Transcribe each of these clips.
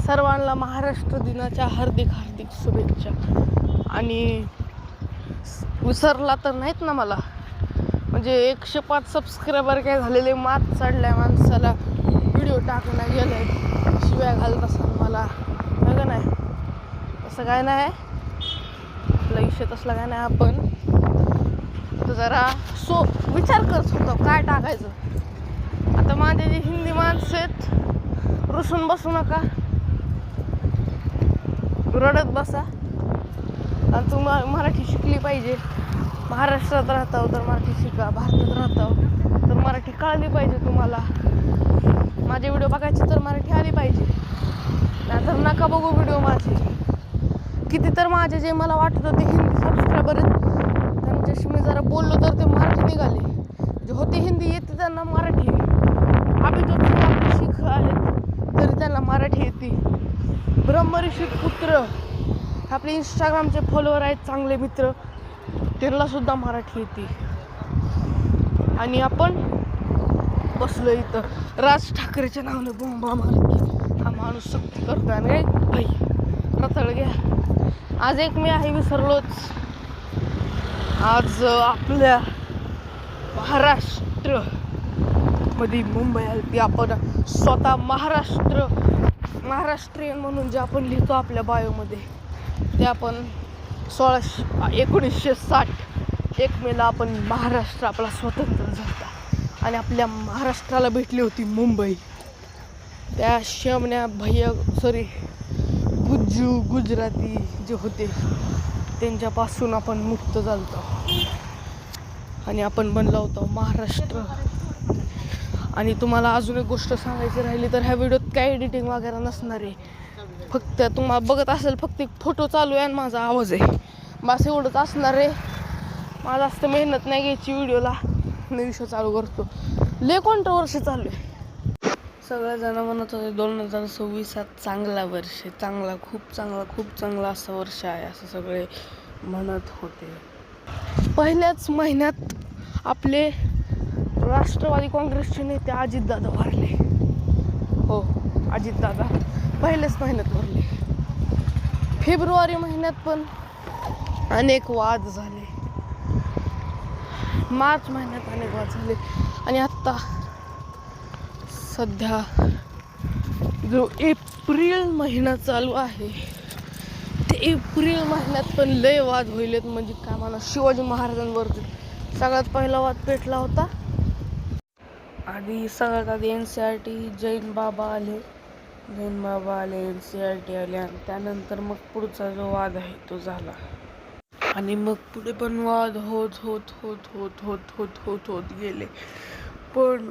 सर्वांना महाराष्ट्र दिनाच्या हार्दिक हार्दिक शुभेच्छा. आणि विसरला तर नाहीत ना मला, म्हणजे 105 सबस्क्रायबर काय झालेले, मात चढलाय माणसाला, व्हिडिओ टाकला गेलाय, शिव्या घालत असाल मला का नाही? तसं काय नाही, आपला विषय तसला काय नाही. आपण तर जरा विचार करत होतो काय टाकायचं. आता माझे जे हिंदी माणसं आहेत, रुसून बसू नका, रडत बसा. आणि तुम्हाला मराठी शिकली पाहिजे. महाराष्ट्रात राहता तर मराठी शिका, भारतात राहता तर मराठी कळली पाहिजे तुम्हाला. माझे व्हिडिओ बघायचे तर मराठी आली पाहिजे, नाहीतर नका बघू व्हिडिओ माझे. किती तर माझे जे मला वाटत होते हिंदी सबस्क्रायबर आहेत, त्यांच्याशी मी जरा बोललो तर ते मराठी निघाले. जे होते हिंदी येते त्यांना मराठी, आपले शिख आहेत तरी त्यांना मराठी येते. ब्रह्मऋषी पुत्र आपले इंस्टाग्रामचे फॉलोअर आहेत, चांगले मित्र, त्यांना सुद्धा मराठी येते. आणि आपण बसलो इथं राज ठाकरेच्या नावाने बोंबा मारत, हा माणूस सक्ती करतो. आणि भाई रताळ घ्या. आज एक मी आहे विसरलोच. आज आपल्या महाराष्ट्र मध्ये मुंबई आली. आपण स्वतः महाराष्ट्रीयन म्हणून जे आपण लिहितो आपल्या बायोमध्ये, ते आपण 1960 1 मेला आपण महाराष्ट्र आपला स्वतंत्र झाला. आणि आपल्या महाराष्ट्राला भेटली होती मुंबई. त्या शेमण्या गुज्जू गुजराती जे होते त्यांच्यापासून आपण मुक्त झालो आणि आपण बनलो होतो महाराष्ट्र. आणि तुम्हाला अजून एक गोष्ट सांगायची राहिली तर ह्या व्हिडिओत काही एडिटिंग वगैरे नसणार आहे. फक्त तुम्हाला बघत असेल फक्त एक फोटो चालू आहे आणि माझा आवाज आहे, बस एवढंच असणार आहे. माझा जास्त मेहनत नाही घ्यायची व्हिडिओला. मी विषय चालू करतो. लय कॉन्ट्रोवर्सी चालू आहे. सगळेजण म्हणत होते 2026 हा चांगला वर्ष आहे, चांगला, खूप चांगला असं वर्ष आहे, असं सगळे म्हणत होते. पहिल्याच महिन्यात आपले राष्ट्रवादी काँग्रेसचे नेते अजितदादा वारले. हो, अजितदादा पहिल्याच महिन्यात वारले. फेब्रुवारी महिन्यात पण अनेक वाद झाले, मार्च महिन्यात अनेक वाद झाले. आणि आत्ता सध्या जो एप्रिल महिना चालू आहे, ते एप्रिल महिन्यात पण लय वाद होईलेत. म्हणजे काय म्हणा, शिवाजी महाराजांवरती सगळ्यात पहिला वाद पेटला होता. आधी सगळ्यात आधी NCERT जैन बाबा आले, NCERT आले, आणि त्यानंतर मग पुढचा जो वाद आहे तो झाला. आणि मग पुढे पण वाद होत होत होत होत होत होत होत होत गेले. पण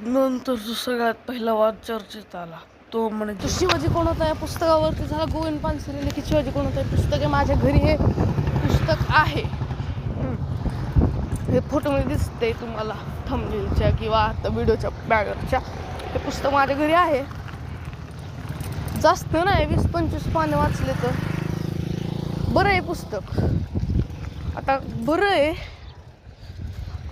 नंतर जो सगळ्यात पहिला वाद चर्चेत आला तो म्हणजे शिवाजी कोण होता या पुस्तकावरती झाला. गोविंद पानसरे लिखित शिवाजी कोण होता हे पुस्तक आहे. माझ्या घरी हे पुस्तक आहे. हे फोटोमध्ये दिसते तुम्हाला थंबनेलच्या किंवा आता व्हिडिओच्या बॅगरच्या. हे पुस्तक माझ्या घरी आहे. जास्त नाही, 20-25 पाने वाचले तर बरं आहे पुस्तक. आता बरं आहे.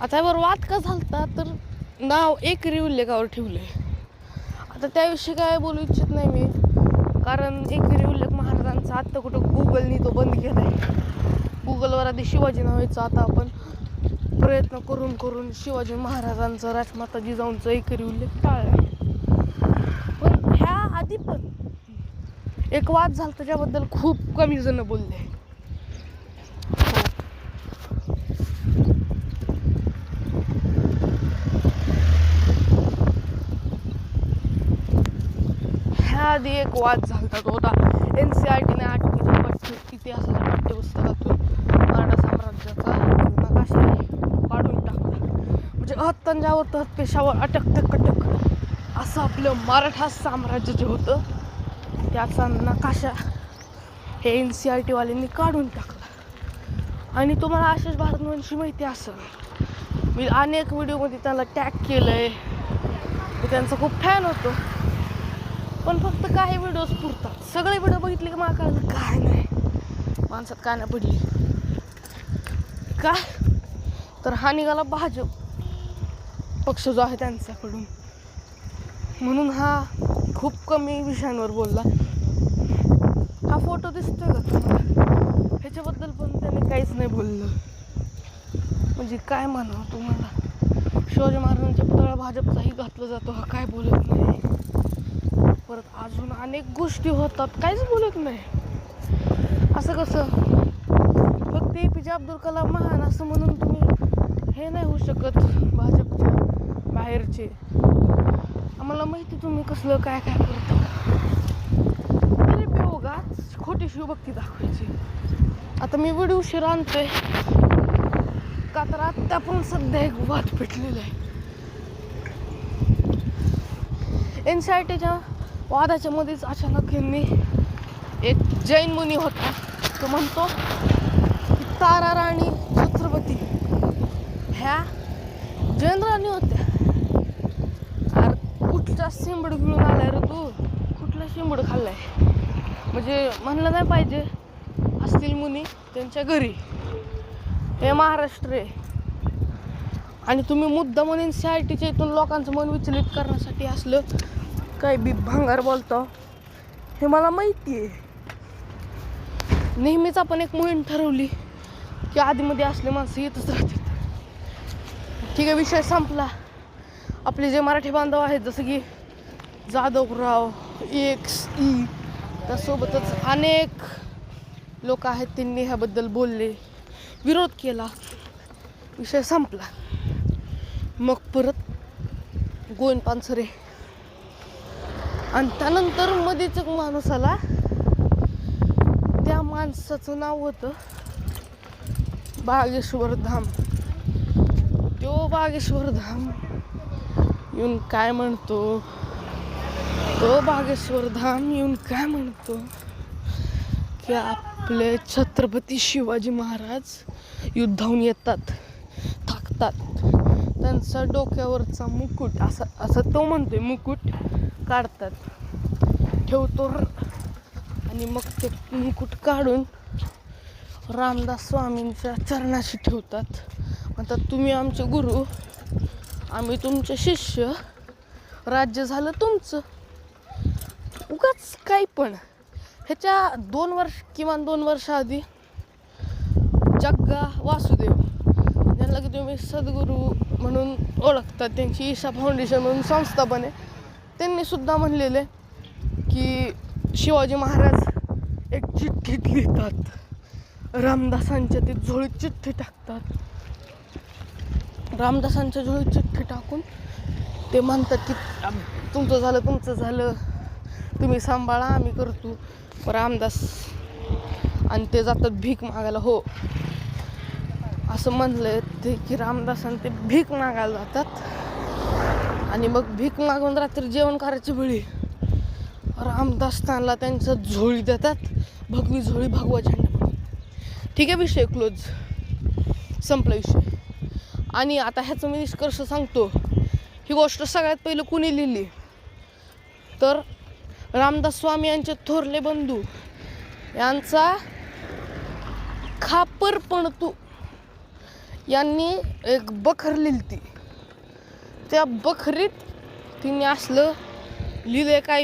आता यावर वाद का झालता तर नाव एकरी उल्लेखावर ठेवले. आता त्याविषयी काय बोलू इच्छित नाही मी, कारण एकरी उल्लेख महाराजांचा आत्ता कुठं गुगलनी तो बंद केला आहे. गुगलवर आधी शिवाजी नावायचं, आता आपण प्रयत्न करून शिवाजी महाराजांचं, राजमाता जिजाऊंचा एकरी उल्लेख टाळला. पण ह्या आधी पण एक वाद झाला त्याच्याबद्दल खूप कमी जण बोलले. ह्या आधी एक वाद झाला तो होता NCERTने 8वीच्या इतिहासाच्या पाठ्यपुस्तकातून मराठा साम्राज्याचा नकाशा काढून टाकला. म्हणजे तंजावर तर पेशावर अटक असं आपलं मराठा साम्राज्य जे होतं त्याचा नकाशा हे NCERTवाल्यांनी काढून टाकला. आणि तुम्हाला आशिष भारद्वाजची माहिती असेल, मी अनेक व्हिडिओमध्ये त्याला टॅग केलं आहे. मी त्यांचा खूप फॅन होतो. पण फक्त काही व्हिडिओज पुरतात. सगळे व्हिडिओ बघितले की मला कळलं काय नाही, माणसात काय नाही पडली. का तर हा निघाला भाजप पक्ष जो आहे त्यांच्याकडून. म्हणून हा खूप कमी विषयांवर बोलला. हा फोटो दिसतोय का तुम्हाला? ह्याच्याबद्दल पण त्याने काहीच नाही बोललं. म्हणजे काय म्हणावं तुम्हाला, शिवाजी महाराजांच्या पुतळा भाजपचाही घातला जातो, हा काय बोलत नाही. परत अजून अनेक गोष्टी होतात, काहीच बोलत नाही. असं कसं? फक्त APJ अब्दुल कलाम महान असं म्हणून तुम्ही हे नाही होऊ शकत भाजपच्या बाहेरचे. आम्हाला माहिती तुम्ही कसलं काय काय करता. तरी बेवगाच खोटी शिवभक्ती दाखवायची. आता मी व्हिडिओ उशीर आणतोय का तर आत्ता पण सध्या एक वाद पेटलेला आहे. NCRTच्या वादाच्या मध्येच अचानक यांनी एक जैन मुनी होता, तो म्हणतो की तारा राणी छत्रपती ह्या जैन राणी होत्या. अरे कुठचा शिंबड घेऊन आलाय रे तू? कुठला शिंबड खाल्लाय? म्हणजे म्हणलं नाही पाहिजे. असतील मुनी त्यांच्या घरी, हे महाराष्ट्र आहे. आणि तुम्ही मुद्दा म्हणून NCRTच्या इथून लोकांचं मन विचलित करण्यासाठी असलं काय बी भांगार बोलतो, हे मला माहिती आहे. नेहमीच आपण एक मोहीम ठरवली की आधीमध्ये असले माणसं येतच राहतात. ठीक आहे, विषय संपला. आपले जे मराठी बांधव आहेत जसं की जाधवराव, XE, त्यासोबतच अनेक लोक आहेत, त्यांनी ह्याबद्दल बोलले, विरोध केला, विषय संपला. मग परत गोविंद पानसरे आणि त्यानंतर मध्येच एक माणूस आला. त्या माणसाचं नाव होतं बागेश्वर धाम. तो बागेश्वर धाम येऊन काय म्हणतो, तो बागेश्वर धाम येऊन काय म्हणतो की आपले छत्रपती शिवाजी महाराज युद्धाहून येतात, थाकतात, त्यांचा डोक्यावरचा मुकुट असं तो म्हणतोय, मुकुट काढतात, ठेवतो आणि मग ते मुकुट काढून रामदास स्वामींच्या चरणाशी ठेवतात. म्हणतात तुम्ही आमचे गुरु, आम्ही तुमचे शिष्य, राज्य झालं तुमचं. उगाच काही पण. ह्याच्या किमान 2 वर्ष आधी जग्गा वासुदेव, ज्यांना की तुम्ही सद्गुरू म्हणून ओळखतात, त्यांची ईशा फाउंडेशन म्हणून संस्था पण आहे, त्यांनी सुद्धा म्हणलेले की शिवाजी महाराज एक चिठ्ठी लिहितात, रामदासांच्या ते झोळीत चिठ्ठी टाकतात. रामदासांच्या झोळीत चिठ्ठी टाकून ते म्हणतात की तुमचं झालं, तुम्ही सांभाळा, आम्ही करतो. रामदास आणि ते जातात भीक मागायला. हो, असं म्हणलं ते की रामदास आणि ते भीक मागायला जातात आणि मग भीक मागून रात्री जेवण करायची वेळी रामदास त्यांना त्यांच्या झोळी देतात, भगवी झोळी, भगवा झेंडा. ठीक आहे, विषय क्लोज, संपला विषय. आणि आता ह्याचं मी निष्कर्ष सांगतो. ही गोष्ट सगळ्यात पहिलं कुणी लिहिली तर रामदास स्वामी यांचे थोरले बंधू यांचा खापर पणतू यांनी एक बखर लिहिली. त्या बखरीत तिने असलं लिहिले काय